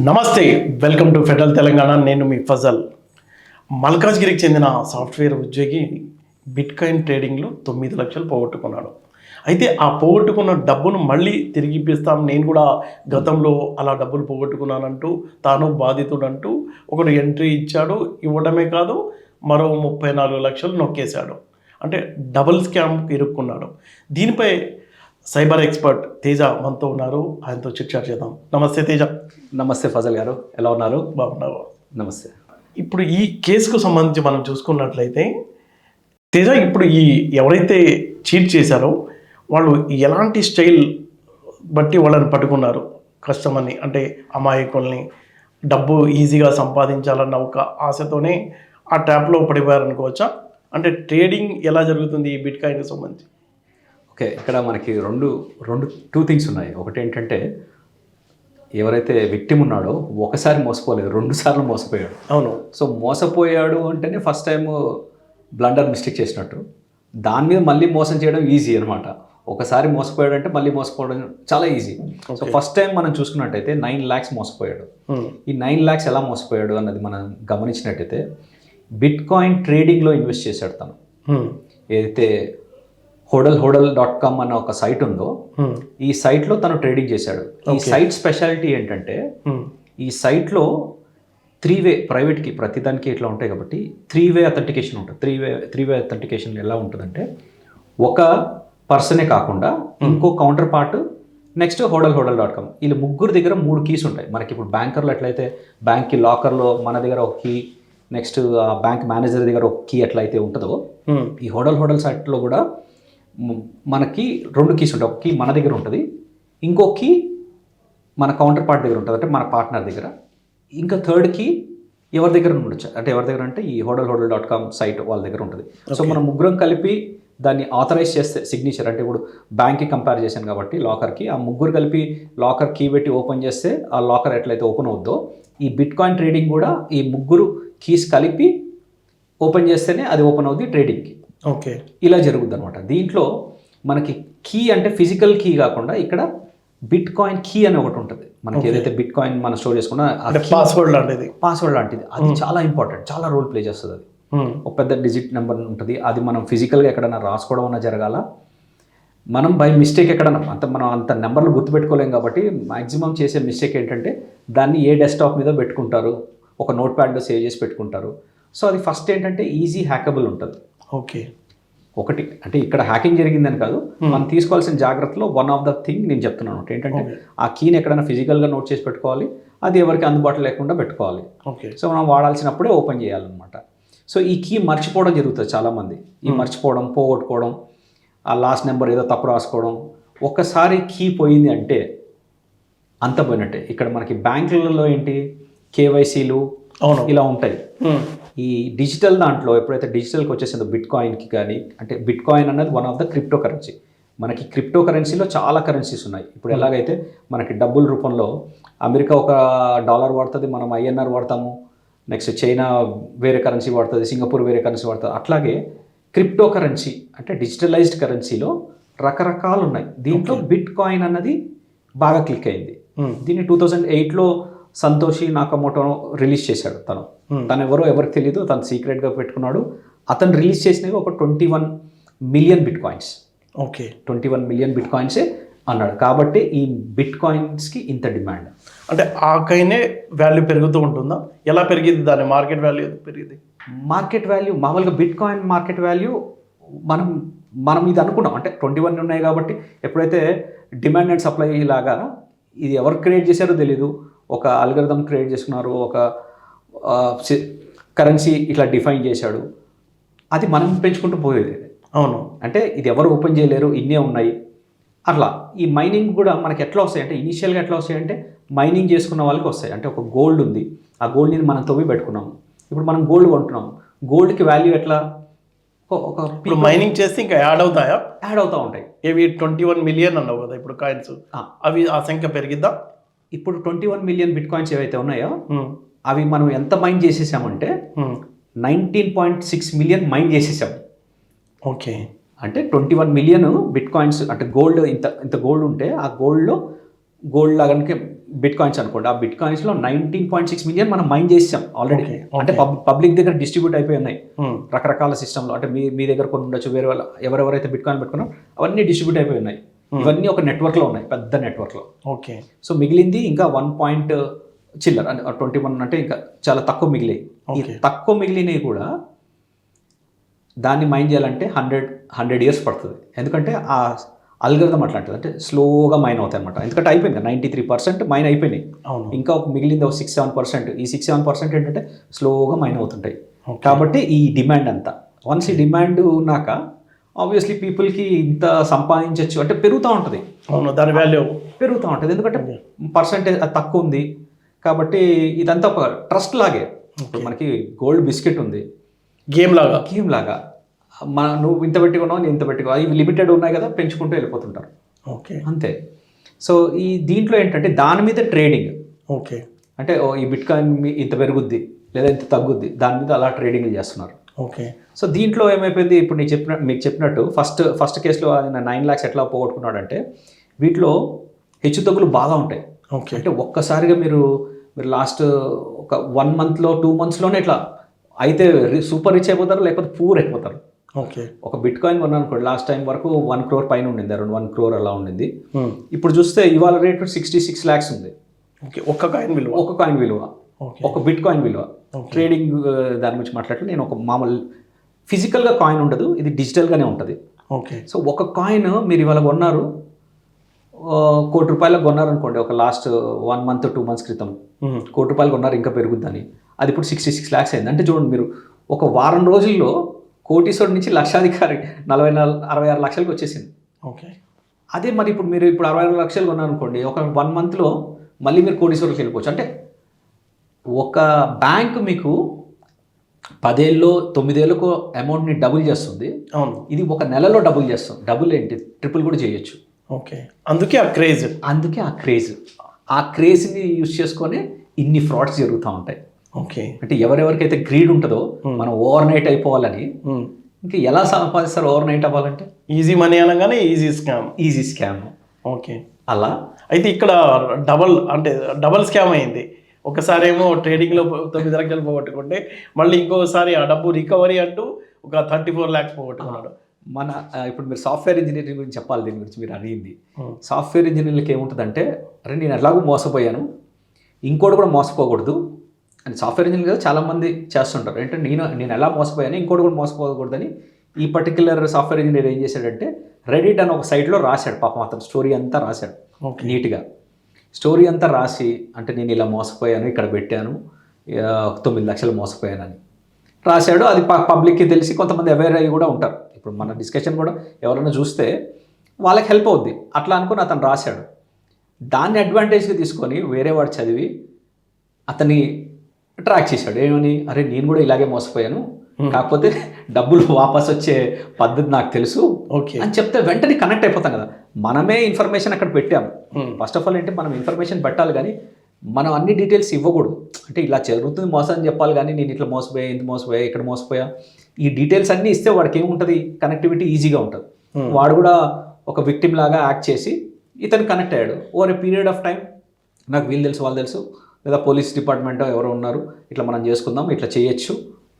నమస్తే, welcome to federal Telangana. నేను మీ ఫజల్. మల్కాజ్గిరికి చెందిన సాఫ్ట్వేర్ ఉద్యోగి బిట్కాయిన్ ట్రేడింగ్లో 9 లక్షలు పోగొట్టుకున్నాడు. అయితే ఆ పోగొట్టుకున్న డబ్బును మళ్ళీ తిరిగి ఇప్పిస్తాం, నేను కూడా గతంలో అలా డబ్బులు పోగొట్టుకున్నానంటూ తాను బాధితుడంటూ ఒకడు ఎంట్రీ ఇచ్చాడు. ఇవ్వడమే కాదు, మరో 34 లక్షలు నొక్కేశాడు. అంటే డబుల్ స్కామ్ ఇరుక్కున్నాడు. దీనిపై సైబర్ ఎక్స్పర్ట్ తేజ మనతో ఉన్నారు. ఆయనతో చిట్చాట్ చేద్దాం. నమస్తే తేజ. నమస్తే ఫజల్ గారు, ఎలా ఉన్నారు? బాగున్నావు? నమస్తే. ఇప్పుడు ఈ కేసుకు సంబంధించి మనం చూసుకున్నట్లయితే తేజ, ఇప్పుడు ఈ ఎవరైతే చీట్ చేశారో వాళ్ళు ఎలాంటి స్టైల్ బట్టి వాళ్ళని పట్టుకున్నారు కస్టమర్ని, అంటే అమాయకుల్ని డబ్బు ఈజీగా సంపాదించాలన్న ఒక ఆశతోనే ఆ ట్యాప్లో పడిపోయారనుకోవచ్చా? అంటే ట్రేడింగ్ ఎలా జరుగుతుంది ఈ బిట్ కాయిన్కి సంబంధించి? ఓకే, ఇక్కడ మనకి టూ థింగ్స్ ఉన్నాయి. ఒకటి ఏంటంటే ఎవరైతే విక్టిమ్ ఉన్నాడో ఒకసారి మోసపోలేదు, 2 సార్లు మోసపోయాడు. అవును. సో మోసపోయాడు అంటేనే ఫస్ట్ టైం బ్లండర్ మిస్టేక్ చేసినట్టు. దాని మీద మళ్ళీ మోసం చేయడం ఈజీ అనమాట. ఒకసారి మోసపోయాడు అంటే మళ్ళీ మోసపోవడం చాలా ఈజీ. సో ఫస్ట్ టైం మనం చూసుకున్నట్టయితే 9 lakhs మోసపోయాడు. ఈ 9 lakhs ఎలా మోసపోయాడు అన్నది మనం గమనించినట్టయితే బిట్ కాయిన్ ట్రేడింగ్లో ఇన్వెస్ట్ చేశాడు తను. ఏదైతే hodl.com అన్న ఒక సైట్ ఉందో ఈ సైట్లో తను ట్రేడింగ్ చేశాడు. ఈ సైట్ స్పెషాలిటీ ఏంటంటే ఈ సైట్లో 3-way ప్రైవేట్కి ప్రతిదానికి ఇట్లా ఉంటాయి కాబట్టి 3-way అథెంటికేషన్ ఉంటుంది. 3-way అథెంటికేషన్ ఎలా ఉంటుందంటే ఒక పర్సనే కాకుండా ఇంకో కౌంటర్ పార్ట్, నెక్స్ట్ hodl.com, వీళ్ళు ముగ్గురు దగ్గర 3 keys ఉంటాయి. మనకి ఇప్పుడు బ్యాంకర్లో ఎట్లయితే బ్యాంక్కి లాకర్లో మన దగ్గర ఒక కీ, నెక్స్ట్ ఆ బ్యాంక్ మేనేజర్ దగ్గర ఒక కీ ఎట్లయితే ఉంటుందో ఈ hodl సైట్లో కూడా మనకి 2 keys ఉంటాయి. ఒక కీ మన దగ్గర ఉంటుంది, ఇంకో కీ మన కౌంటర్ పార్ట్ దగ్గర ఉంటుంది, అంటే మన పార్ట్నర్ దగ్గర. ఇంకా 3rd key ఎవరి దగ్గర ఉండొచ్చు, అంటే ఎవరి దగ్గర అంటే ఈ hodl.com సైట్ వాళ్ళ దగ్గర ఉంటుంది. సో మనం ముగ్గురం కలిపి దాన్ని ఆథరైజ్ చేస్తే సిగ్నేచర్, అంటే ఇప్పుడు బ్యాంక్కి కంపేర్ చేశాను కాబట్టి లాకర్కి, ఆ ముగ్గురు కలిపి లాకర్ కీ పెట్టి ఓపెన్ చేస్తే ఆ లాకర్ ఎట్లయితే ఓపెన్ అవుద్దో ఈ బిట్ కాయిన్ ట్రేడింగ్ కూడా ఈ ముగ్గురు కీస్ కలిపి ఓపెన్ చేస్తేనే అది ఓపెన్ అవుద్ది ట్రేడింగ్కి. ఓకే, ఇలా జరుగుద్ది అనమాట. దీంట్లో మనకి కీ అంటే ఫిజికల్ కీ కాకుండా ఇక్కడ బిట్ కాయిన్ కీ అని ఒకటి ఉంటుంది. మనకి ఏదైతే బిట్ కాయిన్ మనం స్టోర్ చేసుకున్నా పాస్వర్డ్ లాంటిది అది చాలా ఇంపార్టెంట్, చాలా రోల్ ప్లే చేస్తుంది. అది ఒక పెద్ద డిజిట్ నెంబర్ ఉంటుంది. అది మనం ఫిజికల్గా ఎక్కడైనా రాసుకోవడం అన్నా జరగాల, మనం బై మిస్టేక్ ఎక్కడన్నా మనం అంత నెంబర్లు గుర్తుపెట్టుకోలేం కాబట్టి మ్యాక్సిమం చేసే మిస్టేక్ ఏంటంటే దాన్ని ఏ డెస్క్టాప్ మీద పెట్టుకుంటారు, ఒక నోట్ ప్యాడ్లో సేవ్ చేసి పెట్టుకుంటారు. సో అది ఫస్ట్ ఏంటంటే ఈజీ హ్యాకబుల్ ఉంటుంది. ఓకే, ఒకటి అంటే ఇక్కడ హ్యాకింగ్ జరిగిందని కాదు, మనం తీసుకోవాల్సిన జాగ్రత్తలో వన్ ఆఫ్ ద థింగ్ నేను చెప్తున్నాను ఏంటంటే ఆ కీని ఎక్కడైనా ఫిజికల్గా నోట్ చేసి పెట్టుకోవాలి, అది ఎవరికి అందుబాటులో లేకుండా పెట్టుకోవాలి. ఓకే, సో మనం వాడాల్సినప్పుడే ఓపెన్ చేయాలన్నమాట. సో ఈ కీ మర్చిపోవడం జరుగుతుంది చాలామంది. ఈ మర్చిపోవడం, పోగొట్టుకోవడం, ఆ లాస్ట్ నెంబర్ ఏదో తప్పు రాసుకోవడం. ఒక్కసారి కీ పోయింది అంటే అంత పోయినట్టే. ఇక్కడ మనకి బ్యాంకులలో ఏంటి కేవైసీలు ఇలా ఉంటాయి. ఈ డిజిటల్ దాంట్లో ఎప్పుడైతే డిజిటల్కి వచ్చేసిందో బిట్ కాయిన్కి కానీ, అంటే బిట్ కాయిన్ అన్నది one of the crypto currency. మనకి క్రిప్టో కరెన్సీలో చాలా కరెన్సీస్ ఉన్నాయి. ఇప్పుడు ఎలాగైతే మనకి డబ్బుల రూపంలో అమెరికా ఒక డాలర్ వాడుతుంది, మనం INR వాడతాము, నెక్స్ట్ చైనా వేరే కరెన్సీ వాడుతుంది, సింగపూర్ వేరే కరెన్సీ వాడుతుంది. అట్లాగే క్రిప్టో కరెన్సీ అంటే డిజిటలైజ్డ్ కరెన్సీలో రకరకాలు ఉన్నాయి. దీంట్లో బిట్ కాయిన్ అన్నది బాగా క్లిక్ అయింది. దీన్ని 2008లో సంతోషి నాకమోటో రిలీజ్ చేశాడు. తను ఎవరో ఎవరికి తెలియదు, తను సీక్రెట్గా పెట్టుకున్నాడు. అతను రిలీజ్ చేసినవి ఒక 21 million bitcoins. Okay, 21 million బిట్ కాయిన్సే అన్నాడు. కాబట్టి ఈ బిట్ కాయిన్స్కి ఇంత డిమాండ్. అంటే ఆ కాయినే వాల్యూ పెరుగుతూ ఉంటుందా? ఎలా పెరిగింది దాని మార్కెట్ వాల్యూ పెరిగింది? మార్కెట్ వాల్యూ మామూలుగా బిట్ కాయిన్ మార్కెట్ వాల్యూ మనం ఇది అనుకున్నాం, అంటే 21 ఉన్నాయి కాబట్టి ఎప్పుడైతే డిమాండ్ అండ్ సప్లై లాగా ఇది ఎవరు క్రియేట్ చేశారో తెలీదు, ఒక అల్గరిథం క్రియేట్ చేసుకున్నారు, ఒక కరెన్సీ ఇట్లా డిఫైన్ చేశాడు, అది మనం పెంచుకుంటూ పోయేది. అవును, అంటే ఇది ఎవరు ఓపెన్ చేయలేరు, ఇన్నే ఉన్నాయి. అట్లా ఈ మైనింగ్ కూడా మనకి ఎట్లా వస్తాయి అంటే ఇనీషియల్గా ఎట్లా వస్తాయి అంటే మైనింగ్ చేసుకున్న వాళ్ళకి వస్తాయి. అంటే ఒక గోల్డ్ ఉంది, ఆ గోల్డ్ని మనం తవ్వి పెట్టుకున్నాము, ఇప్పుడు మనం గోల్డ్ కొంటున్నాము, గోల్డ్కి వాల్యూ ఎట్లా ఇప్పుడు మైనింగ్ చేస్తే ఇంకా యాడ్ అవుతూ ఉంటాయి. ఇవి 21 మిలియన్ అన్నావు కదా ఇప్పుడు కాయిన్స్, అవి ఆ సంఖ్య పెరిగిద్దా? ఇప్పుడు 21 మిలియన్ బిట్ కాయిన్స్ ఏవైతే ఉన్నాయో అవి మనం ఎంత మైన్ చేసేసామంటే 19.6 మిలియన్ మైన్ చేసేసాము. ఓకే, అంటే 21 మిలియన్ బిట్ కాయిన్స్, అంటే గోల్డ్ ఇంత గోల్డ్ ఉంటే ఆ గోల్డ్ లాగా బిట్ కాయిన్స్ అనుకోండి, ఆ బిట్ కాయిన్స్లో 19.6 మిలియన్ మనం మైన్ చేసాం ఆల్రెడీ. Okay, అంటే పబ్లిక్ దగ్గర డిస్ట్రిబ్యూట్ అయిపోయి ఉన్నాయి Hmm. రకరకాల సిస్టంలో. అంటే మీ దగ్గర కొన్ని ఉండొచ్చు, వేరే వాళ్ళు ఎవరెవరైతే బిట్ కాయిన్ పెట్టుకున్నారో అవన్నీ డిస్ట్రిబ్యూట్ అయిపోయి ఉన్నాయి. ఇవన్నీ ఒక నెట్వర్క్లో ఉన్నాయి, పెద్ద నెట్వర్క్లో. ఓకే. సో మిగిలింది ఇంకా 1 పాయింట్ చిల్లర్, 21 అంటే ఇంకా చాలా తక్కువ మిగిలాయి. ఈ Okay. తక్కువ మిగిలినవి కూడా దాన్ని మైన్ చేయాలంటే 100 ఇయర్స్ పడుతుంది. ఎందుకంటే ఆ అల్గరిథం అట్లాంటిది, అంటే స్లోగా మైన్ అవుతాయి అనమాట. ఎందుకంటే అయిపోయింది 93% మైన్ అయిపోయినాయి. అవును. ఇంకా ఒక మిగిలింది ఒక 6-7%. ఈ 6-7% ఏంటంటే స్లోగా మైన్ అవుతుంటాయి. Okay. కాబట్టి ఈ డిమాండ్ అంతా, వన్స్ ఈ డిమాండ్ ఉన్నాక ఆబ్వియస్లీ పీపుల్కి ఇంత సంపాదించవచ్చు అంటే పెరుగుతూ ఉంటుంది. అవును, దాని వాల్యూ పెరుగుతూ ఉంటుంది ఎందుకంటే పర్సంటేజ్ అది తక్కువ ఉంది కాబట్టి. ఇదంతా ఒక ట్రస్ట్ లాగే. ఇప్పుడు మనకి గోల్డ్ బిస్కెట్ ఉంది, గేమ్ లాగా. గేమ్ లాగా. నువ్వు ఇంత పెట్టుకున్నావు, నేను ఇంత పెట్టుకున్నావు, ఇవి లిమిటెడ్ ఉన్నాయి కదా, పెంచుకుంటూ వెళ్ళిపోతుంటారు ఓకే. అంతే. సో ఈ దీంట్లో ఏంటంటే దాని మీద ట్రేడింగ్. ఓకే. అంటే ఈ బిట్ కాయిన్ ఇంత పెరుగుద్ది లేదా ఇంత తగ్గుద్ది, దాని మీద అలా ట్రేడింగ్లు చేస్తున్నారు. ఓకే. సో దీంట్లో ఏమైపోయింది, ఇప్పుడు మీకు చెప్పినట్టు ఫస్ట్ కేసులో ఆయన 9 lakhs ఎట్లా పోగొట్టుకున్నాడంటే, వీటిలో హెచ్చు తగ్గులు బాగా ఉంటాయి. ఓకే. అంటే ఒక్కసారిగా మీరు లాస్ట్ ఒక 1 monthలో 2 monthsలోనే ఇట్లా అయితే సూపర్ రిచ్ అయిపోతారు, లేకపోతే పూర్ అయిపోతారు. ఓకే. ఒక బిట్ కాయిన్ కొన్నాను అనుకోండి, లాస్ట్ టైం వరకు 1 crore పైన ఉండింది, అరౌండ్ 1 crore అలా ఉండింది. ఇప్పుడు చూస్తే ఇవాళ రేట్ 66 lakhs ఉంది. ఓకే. ఒక్క కాయిన్ విలువ, ఒక కాయిన్ విలువ, ఓకే, ఒక బిట్ కాయిన్ విలువ. ట్రేడింగ్ దాని గురించి మాట్లాడితే నేను ఒక మామూలు ఫిజికల్గా కాయిన్ ఉండదు, ఇది డిజిటల్గానే ఉంటుంది. ఓకే. సో ఒక కాయిన్ మీరు ఇవాళ కొన్నారు, ₹1 కోటి కొన్నారు అనుకోండి, ఒక లాస్ట్ 1 month 2 months క్రితం ₹1 కోటి కొన్నారు, ఇంకా పెరుగుద్దని. అది ఇప్పుడు 66 lakhs అయింది. అంటే చూడండి, మీరు ఒక వారం రోజుల్లో కోటీశ్వరుడి నుంచి లక్షాధికారి 66 లక్షలకు వచ్చేసింది. ఓకే. అదే మరి ఇప్పుడు మీరు 66 లక్షలు కొన్నారు అనుకోండి, ఒక 1 monthలో మళ్ళీ మీరు కోటీశ్వరులకు వెళ్ళిపోవచ్చు. అంటే ఒక బ్యాంక్ మీకు 10 ఏళ్ళలో 9 ఏళ్ళకు అమౌంట్ని డబుల్ చేస్తుంది. అవును. ఇది ఒక నెలలో డబుల్ చేస్తాం. డబుల్ ఏంటి, ట్రిపుల్ కూడా చేయొచ్చు. ఓకే. అందుకే ఆ క్రేజ్. అందుకే ఆ క్రేజ్ని యూజ్ చేసుకొని ఇన్ని ఫ్రాడ్స్ జరుగుతూ ఉంటాయి. ఓకే. అంటే ఎవరెవరికైతే గ్రీడ్ ఉంటుందో మనం ఓవర్ నైట్ అయిపోవాలని, ఇంకా ఎలా సంపాదిస్తారు ఓవర్ నైట్ అవ్వాలంటే? ఈజీ మనీ అనగానే ఈజీ స్కామ్. ఓకే. అలా అయితే ఇక్కడ డబల్ స్కామ్ అయింది. ఒకసారి ఏమో ట్రేడింగ్లో 9 లక్షలు పోగొట్టుకుంటే, మళ్ళీ ఇంకొకసారి ఆ డబ్బు రికవరీ అంటూ ఒక 34 lakhs పోగొట్టుకున్నాడు. ఇప్పుడు మీరు సాఫ్ట్వేర్ ఇంజనీరింగ్ గురించి చెప్పాలి. దీని గురించి మీరు అడిగింది. సాఫ్ట్వేర్ ఇంజనీర్లకి ఏముంటుందంటే, అరే నేను ఎలాగో మోసపోయాను, ఇంకోటి కూడా మోసపోకూడదు అని సాఫ్ట్వేర్ ఇంజనీర్ కదా చాలామంది చేస్తుంటారు. అంటే నేను ఎలా మోసపోయాను, ఇంకోటి కూడా మోసపోకూడదని ఈ పర్టికులర్ సాఫ్ట్వేర్ ఇంజనీర్ ఏం చేశాడంటే, రెడిట్ అని ఒక సైట్లో రాశాడు. పాపం అతను స్టోరీ అంతా రాశాడు నీట్గా. స్టోరీ అంతా రాసి, అంటే నేను ఇలా మోసపోయాను, ఇక్కడ పెట్టాను, 9 లక్షలు మోసపోయానని రాశాడు. అది పబ్లిక్కి తెలిసి కొంతమంది అవేర్ అయ్యి కూడా ఉంటారు. ఇప్పుడు మన డిస్కషన్ కూడా ఎవరైనా చూస్తే వాళ్ళకి హెల్ప్ అవుద్ది, అట్లా అనుకుని అతను రాశాడు. దాన్ని అడ్వాంటేజ్గా తీసుకొని వేరే వాడు చదివి అతన్ని ట్రాక్ చేశాడు. ఏమని, అరే నేను కూడా ఇలాగే మోసపోయాను, కాకపోతే డబ్బులు వాపస్ వచ్చే పద్ధతి నాకు తెలుసు అని చెప్తే వెంటనే కనెక్ట్ అయిపోతాం కదా. మనమే ఇన్ఫర్మేషన్ అక్కడ పెట్టాము. ఫస్ట్ ఆఫ్ ఆల్ ఏంటి, మనం ఇన్ఫర్మేషన్ పెట్టాలి కానీ మనం అన్ని డీటెయిల్స్ ఇవ్వకూడదు. అంటే ఇలా జరుగుతుంది మోసం అని చెప్పాలి కానీ నేను ఇట్లా మోసపోయా, ఇంత మోసపోయా, ఇక్కడ మోసపోయా, ఈ డీటెయిల్స్ అన్నీ ఇస్తే వాడికి ఏముంటుంది, కనెక్టివిటీ ఈజీగా ఉంటుంది. వాడు కూడా ఒక విక్టిమ్ లాగా యాక్ట్ చేసి ఇతను కనెక్ట్ అయ్యాడు. Over a period of time నాకు వీళ్ళు తెలుసు, వాళ్ళు తెలుసు, లేదా పోలీస్ డిపార్ట్మెంట్ ఎవరో ఉన్నారు, ఇట్లా మనం చేసుకుందాం, ఇట్లా చేయొచ్చు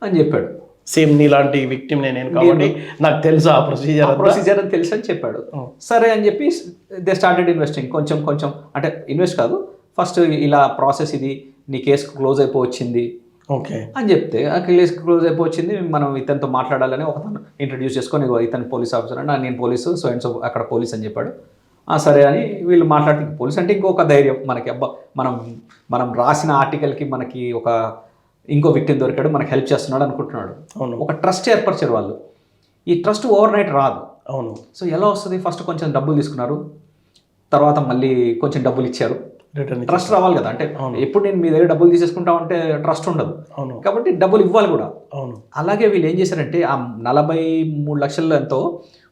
అని చెప్పాడు. సేమ్ నీలాంటి విక్టిమ్ నేను కాబట్టి నాకు తెలుసు ఆ ప్రొసీజర్ అని తెలుసు అని చెప్పాడు. సరే అని చెప్పి దే స్టార్టెడ్ ఇన్వెస్టింగ్. కొంచెం అంటే ఇన్వెస్ట్ కాదు, ఫస్ట్ ఇలా ప్రాసెస్, ఇది నీ కేసు క్లోజ్ అయిపోవచ్చింది ఓకే అని చెప్తే, ఆ కేసు క్లోజ్ అయిపోవచ్చింది, మనం ఇతనితో మాట్లాడాలని ఒకతను ఇంట్రడ్యూస్ చేసుకొని, ఇతను పోలీస్ ఆఫీసర్ అంటే నేను పోలీసు, సో అండ్ సో అక్కడ పోలీస్ అని చెప్పాడు. సరే అని వీళ్ళు మాట్లాడితే, పోలీస్ అంటే ఇంకొక ధైర్యం మనకి, అబ్బా మనం రాసిన ఆర్టికల్కి మనకి ఒక ఇంకో విక్టిమ్ దొరికాడు, మనకి హెల్ప్ చేస్తున్నాడు అనుకుంటున్నాడు. ఒక ట్రస్ట్ ఏర్పరిచారు వాళ్ళు. ఈ ట్రస్ట్ ఓవర్ నైట్ రాదు. అవును. సో ఎలా వస్తుంది, ఫస్ట్ కొంచెం డబ్బులు తీసుకున్నారు, తర్వాత మళ్ళీ కొంచెం డబ్బులు ఇచ్చారు, ట్రస్ట్ రావాలి కదా. అంటే ఎప్పుడు నేను మీ దగ్గర డబ్బులు తీసేసుకుంటా ఉంటే ట్రస్ట్ ఉండదు, కాబట్టి డబ్బులు ఇవ్వాలి కూడా. అలాగే వీళ్ళు ఏం చేశారంటే, ఆ 43 లక్షల్లో ఎంతో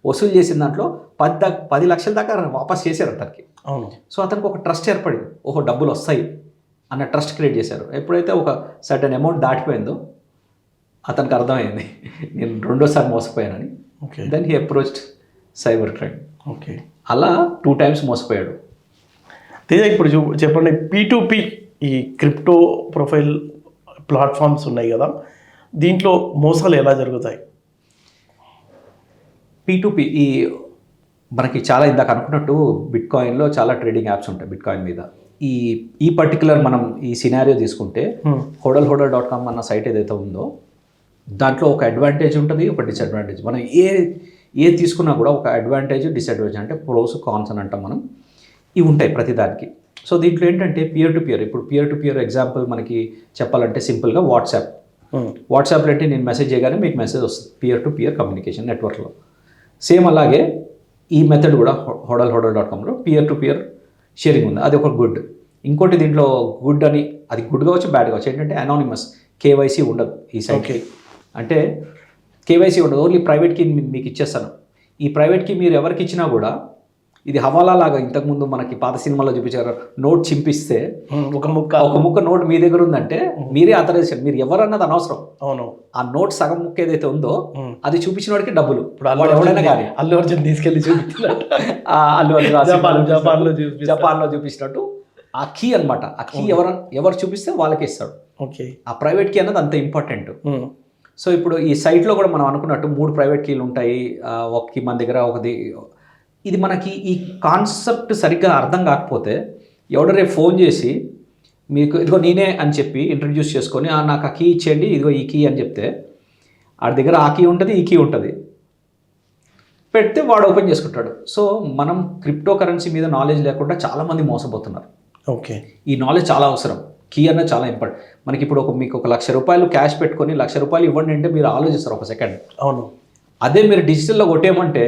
వసూలు చేసిన దాంట్లో 10 లక్షల దాకా వాపస్ చేశారు అతనికి. సో అతనికి ఒక ట్రస్ట్ ఏర్పడింది, ఓహో డబ్బులు వస్తాయి అన్న ట్రస్ట్ క్రియేట్ చేశారు. ఎప్పుడైతే ఒక సర్టెన్ అమౌంట్ దాటిపోయిందో అతనికి అర్థమైంది నేను రెండోసారి మోసపోయానని. Then he approached cyber crime. Okay. అలా 2 times మోసపోయాడు. తేజ ఇప్పుడు చెప్పండి, P2P ఈ క్రిప్టో ప్రొఫైల్ ప్లాట్ఫామ్స్ ఉన్నాయి కదా, దీంట్లో మోసాలు ఎలా జరుగుతాయి? P2P ఈ మనకి చాలా ఇందాక అనుకున్నట్టు బిట్ కాయిన్లో చాలా ట్రేడింగ్ యాప్స్ ఉంటాయి బిట్ కాయిన్ మీద. ఈ పర్టికులర్ మనం ఈ సినారియో తీసుకుంటే hodl.com అన్న సైట్ ఏదైతే ఉందో దాంట్లో ఒక అడ్వాంటేజ్ ఉంటుంది, ఒక డిసడ్వాంటేజ్. మనం ఏ తీసుకున్నా కూడా ఒక అడ్వాంటేజ్ డిసడ్వాంటేజ్ అంటే ప్రోస్ కాన్స్ అని అంటాం మనం, ఇవి ఉంటాయి ప్రతిదానికి. సో దీంట్లో ఏంటంటే పియర్ టు పియర్, ఇప్పుడు పియర్ టు పియర్ ఎగ్జాంపుల్ మనకి చెప్పాలంటే సింపుల్గా వాట్సాప్లో అంటే నేను మెసేజ్ చేయగానే మీకు మెసేజ్ వస్తుంది, పియర్ టు పియర్ కమ్యూనికేషన్ నెట్వర్క్లో. సేమ్ అలాగే ఈ మెథడ్ కూడా hodl.comలో పియర్ టు పియర్ షేరింగ్ ఉంది, అది ఒక గుడ్. ఇంకోటి దీంట్లో గుడ్ అని, అది గుడ్ కావచ్చు బ్యాడ్ కావచ్చు, ఏంటంటే అనానిమస్, కేవైసీ ఉండదు ఈ సైట్కి. అంటే కేవైసీ ఉండదు, ఓన్లీ ప్రైవేట్కి మీకు ఇచ్చేస్తాను. ఈ ప్రైవేట్కి మీరు ఎవరికి ఇచ్చినా కూడా ఇది హవాలా లాగా, ఇంతకుముందు మనకి పాత సినిమాలో చూపించారు, నోట్ చింపిస్తే ఒక ముక్క నోట్ మీ దగ్గర ఉందంటే మీరే ఆథరైజేషన్, మీరు ఎవరన్నది అనవసరం. అవును, ఆ నోట్ సగం ముక్క ఏదైతే ఉందో అది చూపించిన వాడికి డబ్బులు. ఇప్పుడు ఎవరైనా కానీ అల్లు అర్జున్ తీసుకెళ్ళి చూపించినట్టు, జపాన్లో చూపించినట్టు ఆ కీ అనమాట. ఆ కీ ఎవరు చూపిస్తే వాళ్ళకే ఇస్తాడు. ఓకే, ఆ ప్రైవేట్ కీ అన్నది అంత ఇంపార్టెంట్. సో ఇప్పుడు ఈ సైట్లో కూడా మనం అనుకున్నట్టు 3 ప్రైవేట్ కీలు ఉంటాయి, ఒక కీ మన దగ్గర ఒకది. ఇది మనకి ఈ కాన్సెప్ట్ సరిగ్గా అర్థం కాకపోతే ఎవడో రేపు ఫోన్ చేసి మీకు ఇదిగో నేనే అని చెప్పి ఇంట్రడ్యూస్ చేసుకొని నాకు ఆ కీ ఇచ్చేయండి, ఇదిగో ఈ కీ అని చెప్తే వాడి దగ్గర ఆ కీ ఉంటుంది, ఈ కీ ఉంటుంది, పెడితే వాడు ఓపెన్ చేసుకుంటాడు. సో మనం క్రిప్టో కరెన్సీ మీద నాలెడ్జ్ లేకుండా చాలామంది మోసపోతున్నారు. ఓకే, ఈ నాలెడ్జ్ చాలా అవసరం. కీ అన్నది చాలా ఇంపార్టెంట్. మనకి ఇప్పుడు మీకు 1 లక్ష రూపాయలు క్యాష్ పెట్టుకొని 1 లక్ష రూపాయలు ఇవ్వండి అంటే మీరు ఆలోచిస్తారు ఒక సెకండ్. అవును, అదే మీరు డిజిటల్లో కొట్టేయమంటే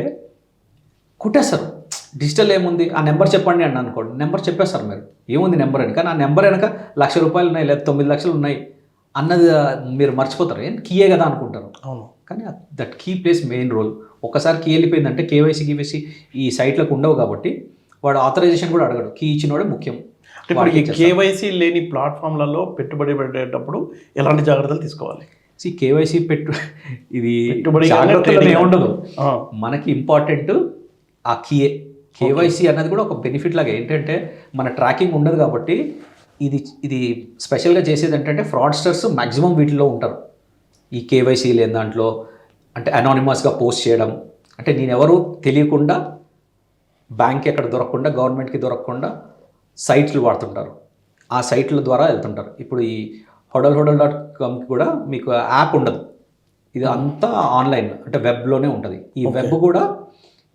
కుట్టేస్తారు. డిజిటల్ ఏముంది, ఆ నెంబర్ చెప్పండి అని అనుకోండి, నెంబర్ చెప్పేస్తారు మీరు, ఏముంది నెంబర్ అని. కానీ ఆ నెంబర్ వెనక 1 లక్ష రూపాయలు ఉన్నాయి లేదా 9 లక్షలు ఉన్నాయి అన్నది మీరు మర్చిపోతారు. ఏం కీయే కదా అనుకుంటారు. అవును, కానీ that key place main role. ఒకసారి కీ వెళ్ళిపోయిందంటే కేవైసీ ఈ సైట్లకు ఉండవు కాబట్టి వాడు ఆథరైజేషన్ కూడా అడగడు, కీ ఇచ్చినోడే ముఖ్యం. ఇప్పుడు ఈ కేవైసీ లేని ప్లాట్ఫామ్లలో పెట్టుబడి పెట్టేటప్పుడు ఎలాంటి జాగ్రత్తలు తీసుకోవాలి? కేవైసీ ఇది జాగ్రత్తలు ఏముండదు, మనకి ఇంపార్టెంట్ ఆ కీయే. కేవైసీ అన్నది కూడా ఒక బెనిఫిట్ లాగా, ఏంటంటే మన ట్రాకింగ్ ఉండదు కాబట్టి ఇది స్పెషల్గా చేసేది ఏంటంటే ఫ్రాడ్స్టర్స్ మ్యాక్సిమం వీటిలో ఉంటారు. ఈ కేవైసీ లేని దాంట్లో అంటే అనానిమస్గా పోస్ట్ చేయడం, అంటే నేనెవరు తెలియకుండా బ్యాంక్ ఎక్కడ దొరకకుండా గవర్నమెంట్కి దొరకకుండా సైట్లు వాడుతుంటారు, ఆ సైట్ల ద్వారా వెళ్తుంటారు. ఇప్పుడు ఈ hodl.comకి కూడా మీకు యాప్ ఉండదు, ఇది అంతా ఆన్లైన్ అంటే వెబ్లోనే ఉంటుంది. ఈ వెబ్ కూడా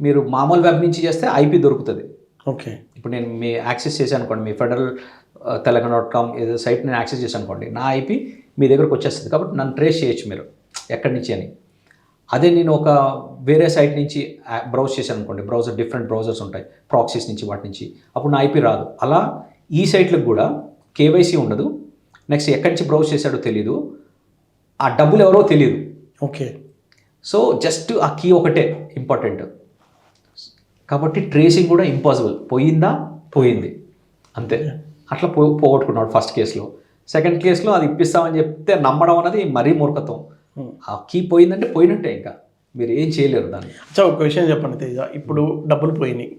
మీరు మామూలు వెబ్ నుంచి చేస్తే ఐపీ దొరుకుతుంది. ఓకే, ఇప్పుడు నేను మీ యాక్సెస్ చేశాను అనుకోండి, మీ ఫెడరల్ తెలంగాణ.com ఏదో సైట్ నేను యాక్సెస్ చేశాను అనుకోండి, నా ఐపీ మీ దగ్గరకు వచ్చేస్తుంది కాబట్టి నన్ను ట్రేస్ చేయొచ్చు మీరు ఎక్కడి నుంచి అని. అదే నేను ఒక వేరే సైట్ నుంచి బ్రౌజ్ చేశాను అనుకోండి, డిఫరెంట్ బ్రౌజర్స్ ఉంటాయి ప్రాక్సీస్ నుంచి, వాటి నుంచి, అప్పుడు నా ఐపీ రాదు. అలా ఈ సైట్లకు కూడా కేవైసీ ఉండదు, నెక్స్ట్ ఎక్కడి నుంచి బ్రౌజ్ చేశాడో తెలియదు, ఆ డబ్బులు ఎవరో తెలియదు. ఓకే, సో జస్ట్ ఆ కీ ఒకటే ఇంపార్టెంట్ కాబట్టి ట్రేసింగ్ కూడా ఇంపాసిబుల్. పోయింది అంతే. అట్లా పోగొట్టుకున్నాడు ఫస్ట్ కేసులో. సెకండ్ కేసులో అది ఇప్పిస్తామని చెప్తే నమ్మడం అనేది మరీ మూర్ఖత్వం. ఆ కీ పోయిందంటే పోయినట్టే, ఇంకా మీరు ఏం చేయలేరు దాన్ని. ఒక విషయం చెప్పండి తేజ, ఇప్పుడు డబ్బులు పోయినాయి,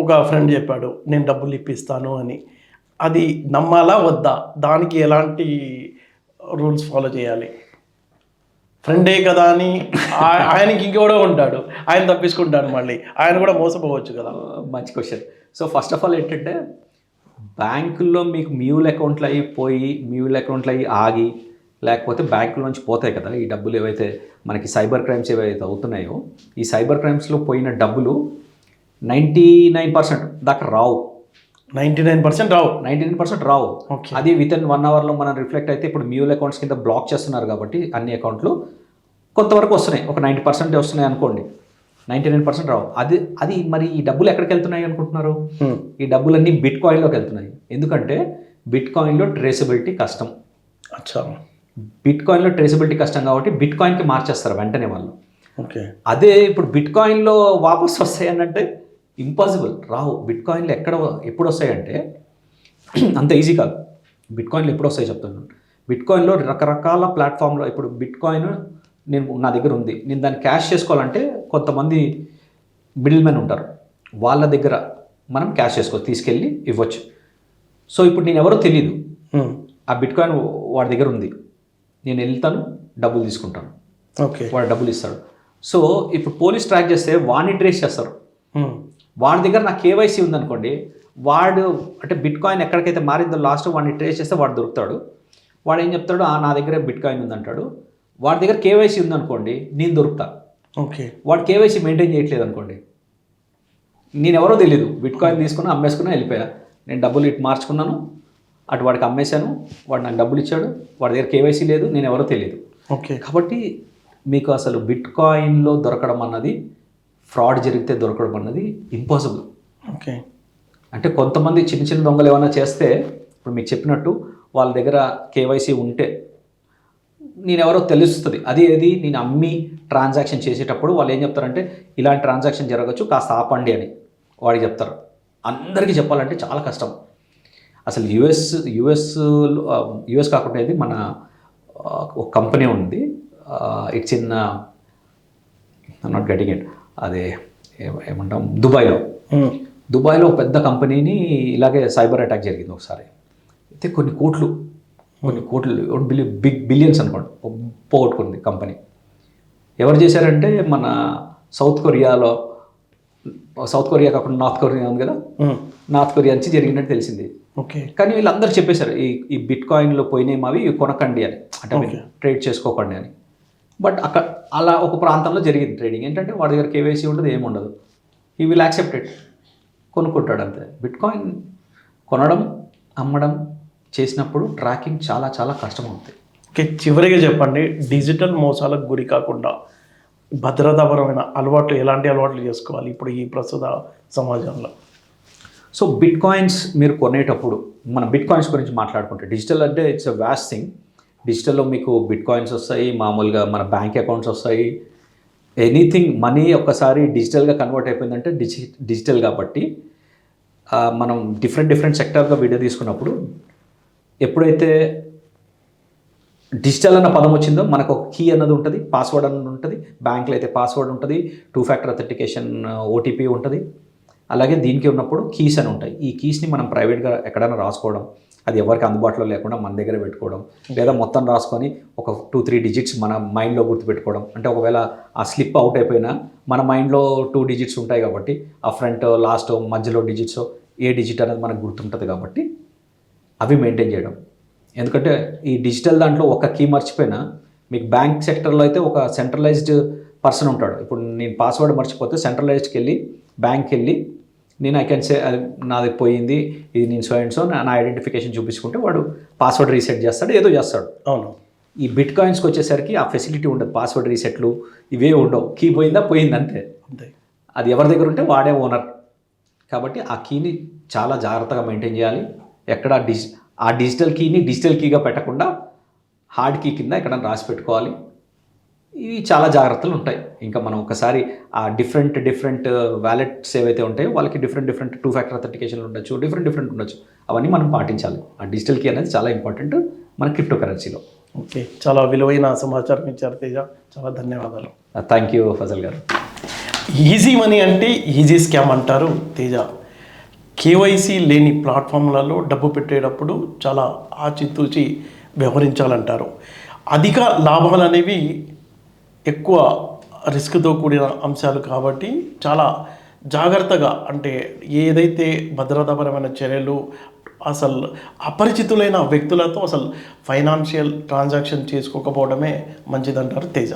ఒక ఫ్రెండ్ చెప్పాడు నేను డబ్బులు ఇప్పిస్తాను అని, అది నమ్మాలా వద్దా? దానికి ఎలాంటి రూల్స్ ఫాలో చేయాలి? ఫ్రెండే కదా అని ఆయనకి ఇంకెవడో ఉంటాడు, ఆయన తప్పించుకుంటాడు, మళ్ళీ ఆయన కూడా మోసపోవచ్చు కదా. మంచి question. So first of all ఏంటంటే బ్యాంకుల్లో మీకు మ్యూల్ అకౌంట్లు అయ్యి ఆగి, లేకపోతే బ్యాంకుల నుంచి పోతాయి కదా ఈ డబ్బులు, ఏవైతే మనకి సైబర్ క్రైమ్స్ ఏవైతే అవుతున్నాయో, ఈ సైబర్ క్రైమ్స్లో పోయిన డబ్బులు 99% దాకా రావు. 99% రావు. అది వితిన్ 1 అవర్లో మనం రిఫ్లెక్ట్ అయితే, ఇప్పుడు మ్యూల్ అకౌంట్స్ కింద బ్లాక్ చేస్తున్నారు కాబట్టి అన్ని అకౌంట్లు కొంతవరకు వస్తున్నాయి, ఒక 90% వస్తున్నాయి అనుకోండి, 99% రావు. అది మరి ఈ డబ్బులు ఎక్కడికి వెళ్తున్నాయి అనుకుంటున్నారు? ఈ డబ్బులన్నీ బిట్ కాయిన్లోకి వెళ్తున్నాయి. ఎందుకంటే బిట్ కాయిన్లో ట్రేసబిలిటీ కష్టం. బిట్ కాయిన్లో ట్రేసబిలిటీ కష్టం కాబట్టి బిట్ కాయిన్కి మార్చేస్తారు వెంటనే వాళ్ళు. అదే ఇప్పుడు బిట్ కాయిన్లో వాపస్ వస్తాయి అంటే ఇంపాసిబుల్, రావు. బిట్ కాయిన్లు ఎప్పుడు వస్తాయంటే అంత ఈజీ కాదు. బిట్ కాయిన్లు ఎప్పుడు వస్తాయి చెప్తున్నాను. బిట్ కాయిన్లో రకరకాల ప్లాట్ఫామ్లో, ఇప్పుడు బిట్ కాయిన్ నా దగ్గర ఉంది, నేను దాన్ని క్యాష్ చేసుకోవాలంటే కొంతమంది మిడిల్ మెన్ ఉంటారు, వాళ్ళ దగ్గర మనం క్యాష్ చేసుకోవచ్చు, తీసుకెళ్ళి ఇవ్వచ్చు. సో ఇప్పుడు నేను ఎవరో తెలియదు, ఆ బిట్ కాయిన్ వాడి దగ్గర ఉంది, నేను వెళ్తాను, డబ్బులు తీసుకుంటాను, ఓకే, వాడు డబ్బులు ఇస్తాడు. సో ఇప్పుడు పోలీస్ ట్రాక్ చేస్తే వాడిని ట్రేస్ చేస్తారు. వాడి దగ్గర నా కేవైసీ ఉందనుకోండి, వాడు అంటే బిట్ కాయిన్ ఎక్కడికైతే మారిందో లాస్ట్ వాడిని ట్రేస్ చేస్తే వాడు దొరుకుతాడు. వాడు ఏం చెప్తాడు, నా దగ్గర బిట్ కాయిన్ ఉందంటాడు. వాడి దగ్గర కేవైసీ ఉందనుకోండి, నేను దొరుకుతా. ఓకే, వాడు కేవైసీ మెయింటైన్ చేయట్లేదు అనుకోండి, నేను ఎవరో తెలియదు, బిట్ కాయిన్ తీసుకున్నా అమ్మేసుకున్నా వెళ్ళిపోయా, నేను డబ్బులు ఇటు మార్చుకున్నాను, అటు వాడికి అమ్మేశాను, వాడు నాకు డబ్బులు ఇచ్చాడు, వాడి దగ్గర కేవైసీ లేదు, నేను ఎవరో తెలియదు. ఓకే, కాబట్టి మీకు అసలు బిట్ కాయిన్లో దొరకడం అన్నది, ఫ్రాడ్ జరిగితే దొరకడం అన్నది ఇంపాసిబుల్. ఓకే, అంటే కొంతమంది చిన్న చిన్న దొంగలు ఏమైనా చేస్తే, ఇప్పుడు మీకు చెప్పినట్టు వాళ్ళ దగ్గర కేవైసీ ఉంటే నేను ఎవరో తెలుస్తుంది. అది నేను అమ్మి ట్రాన్సాక్షన్ చేసేటప్పుడు వాళ్ళు ఏం చెప్తారంటే, ఇలాంటి ట్రాన్సాక్షన్ జరగచ్చు, కాస్త ఆపండి అని వాడికి చెప్తారు. అందరికీ చెప్పాలంటే చాలా కష్టం. అసలు యుఎస్ కాకుండా ఇది మన ఒక కంపెనీ ఉంది, it's in not getting it, అదే ఏమంటాం, దుబాయ్లో ఒక పెద్ద కంపెనీని ఇలాగే సైబర్ అటాక్ జరిగింది ఒకసారి. అయితే కొన్ని కోట్లు బిలియన్స్ అనుకోండి పోగొట్టుకుంది కంపెనీ. ఎవరు చేశారంటే మన సౌత్ కొరియా కాకుండా నార్త్ కొరియా ఉంది కదా, నార్త్ కొరియా నుంచి జరిగినట్టు తెలిసింది. ఓకే, కానీ వీళ్ళందరూ చెప్పేశారు, ఈ బిట్ కాయిన్లో పోయినాయి అవి కొనకండి అని, అంటే ట్రేడ్ చేసుకోకండి అని. బట్ అలా ఒక ప్రాంతంలో జరిగింది ట్రేడింగ్. ఏంటంటే వాడి దగ్గర కేవైసీ ఉండదు, ఏముండదు, ఈ విల్ యాక్సెప్ట్ ఇట్, కొనుక్కుంటాడు అంతే. బిట్ కాయిన్ కొనడం అమ్మడం చేసినప్పుడు ట్రాకింగ్ చాలా చాలా కష్టం అవుతుంది. ఓకే, చివరిగా చెప్పండి, డిజిటల్ మోసాలకు గురి కాకుండా భద్రతాపరమైన అలవాట్లు, ఎలాంటి అలవాట్లు చేసుకోవాలి ఇప్పుడు ఈ ప్రస్తుత సమాజంలో? సో బిట్ కాయిన్స్ మీరు కొనేటప్పుడు, మనం బిట్ కాయిన్స్ గురించి మాట్లాడుకుంటే, డిజిటల్ అంటే ఇట్స్ అ వ్యాస్ట్ థింగ్. డిజిటల్లో మీకు బిట్ కాయిన్స్ వస్తాయి, మామూలుగా మన బ్యాంక్ అకౌంట్స్ వస్తాయి, ఎనీథింగ్. మనీ ఒక్కసారి డిజిటల్గా కన్వర్ట్ అయిపోయిందంటే డిజిటల్ కాబట్టి మనం డిఫరెంట్ సెక్టర్గా వీడియో తీసుకున్నప్పుడు, ఎప్పుడైతే డిజిటల్ అన్న పదం వచ్చిందో మనకు ఒక కీ అన్నది ఉంటుంది, పాస్వర్డ్ అన్నది ఉంటుంది. బ్యాంక్లో అయితే పాస్వర్డ్ ఉంటుంది, 2 ఫ్యాక్టర్ అథెంటికేషన్ ఓటీపీ ఉంటుంది. అలాగే దీనికి ఉన్నప్పుడు కీస్ అని ఉంటాయి. ఈ కీస్ని మనం ప్రైవేట్గా ఎక్కడైనా రాసుకోవడం, అది ఎవరికి అందుబాటులో లేకుండా మన దగ్గర పెట్టుకోవడం, లేదా మొత్తం రాసుకొని ఒక 2-3 డిజిట్స్ మన మైండ్లో గుర్తుపెట్టుకోవడం. అంటే ఒకవేళ ఆ స్లిప్ అవుట్ అయిపోయినా మన మైండ్లో 2 డిజిట్స్ ఉంటాయి కాబట్టి, ఆ ఫ్రంట్ లాస్ట్ మధ్యలో డిజిట్స్ ఏ డిజిట్ అనేది మనకు గుర్తుంటుంది కాబట్టి అవి మెయింటైన్ చేయడం. ఎందుకంటే ఈ డిజిటల్ దాంట్లో ఒక కీ మర్చిపోయినా, మీకు బ్యాంక్ సెక్టర్లో అయితే ఒక సెంట్రలైజ్డ్ పర్సన్ ఉంటాడు. ఇప్పుడు నేను పాస్వర్డ్ మర్చిపోతే సెంట్రలైజ్డ్కి వెళ్ళి బ్యాంక్కి వెళ్ళి నేను ఐ కెన్ సే నాది పోయింది, ఇది నేను సో నా ఐడెంటిఫికేషన్ చూపించుకుంటే వాడు పాస్వర్డ్ రీసెట్ చేస్తాడు, ఏదో చేస్తాడు. అవును. ఈ బిట్ కాయిన్స్కి వచ్చేసరికి ఆ ఫెసిలిటీ ఉండదు, పాస్వర్డ్ రీసెట్లు ఇవే ఉండవు. కీ పోయిందా పోయింది అంతే. అది ఎవరి దగ్గర ఉంటే వాడే ఓనర్. కాబట్టి ఆ కీని చాలా జాగ్రత్తగా మెయింటైన్ చేయాలి. ఎక్కడ ఆ డిజిటల్ కీని డిజిటల్ కీగా పెట్టకుండా హార్డ్ కీ కింద ఎక్కడ రాసి పెట్టుకోవాలి. ఇవి చాలా జాగ్రత్తలు ఉంటాయి. ఇంకా మనం ఒకసారి ఆ డిఫరెంట్ వ్యాలెట్స్ ఏవైతే ఉంటాయో వాళ్ళకి డిఫరెంట్ 2 ఫ్యాక్టర్ అథెంటికేషన్లు ఉండొచ్చు, డిఫరెంట్ ఉండొచ్చు. అవన్నీ మనం పాటించాలి. ఆ డిజిటల్ కీ అనేది చాలా ఇంపార్టెంట్ మన క్రిప్టో కరెన్సీలో. ఓకే, చాలా విలువైన సమాచారం ఇచ్చారు తేజ, చాలా ధన్యవాదాలు. థ్యాంక్ యూ ఫజల్ గారు. ఈజీ మనీ అంటే ఈజీ స్కామ్ అంటారు తేజ. కేవైసీ లేని ప్లాట్ఫామ్లలో డబ్బు పెట్టేటప్పుడు చాలా ఆచితూచి వ్యవహరించాలంటారు. అధిక లాభాలు అనేవి ఎక్కువ రిస్క్తో కూడిన అంశాలు కాబట్టి చాలా జాగ్రత్తగా, అంటే ఏదైతే భద్రతాపరమైన చర్యలు, అసలు అపరిచితులైన వ్యక్తులతో అసలు ఫైనాన్షియల్ ట్రాన్సాక్షన్ చేసుకోకపోవడమే మంచిదంటారు తేజ.